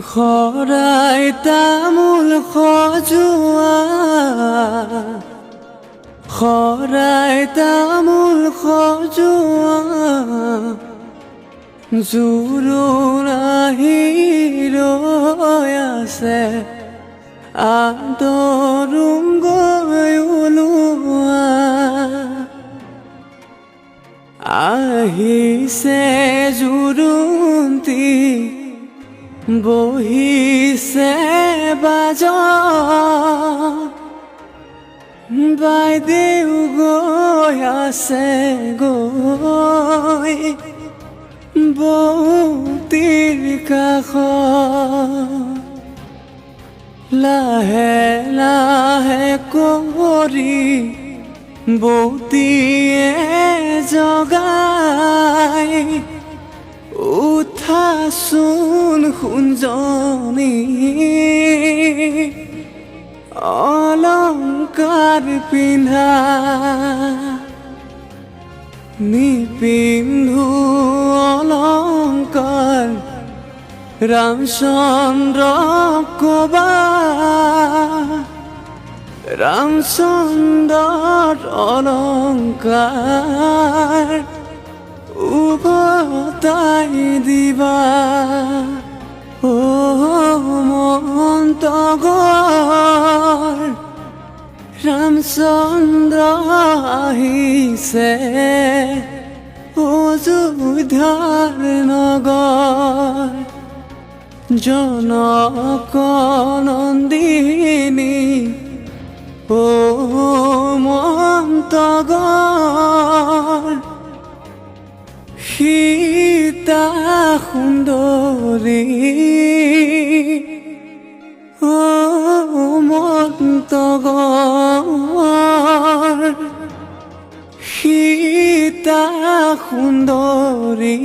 খৰাই তামোল সজোৱা খৰাই তামোল সজোৱা জোৰোণ আহি ৰৈ আছে আদৰুম গৈ ওলোৱা আহিছে জোৰোণটি বহিছে বাজ বাইদেউ গৈ আছে গৈ বৌতিৰ কাষত লাহে লাহে কৰি বৌতিয়ে জগাই উঠাচোন সোণজনী অলংকাৰ পিন্ধা নিপিন্ধো অলংকাৰ ৰামচন্দ্ৰ কবা ৰামচন্দ্ৰৰ অলংকাৰ উভতাই দিবা ও মন্তগৰ ৰামচন্দ্ৰ আহিছে অযোধ্যাৰ নগৰ জনক নন্দিনী ও মন্তগৰ সীতা সুন্দৰী ও মন্তগৰ সীতা সুন্দৰী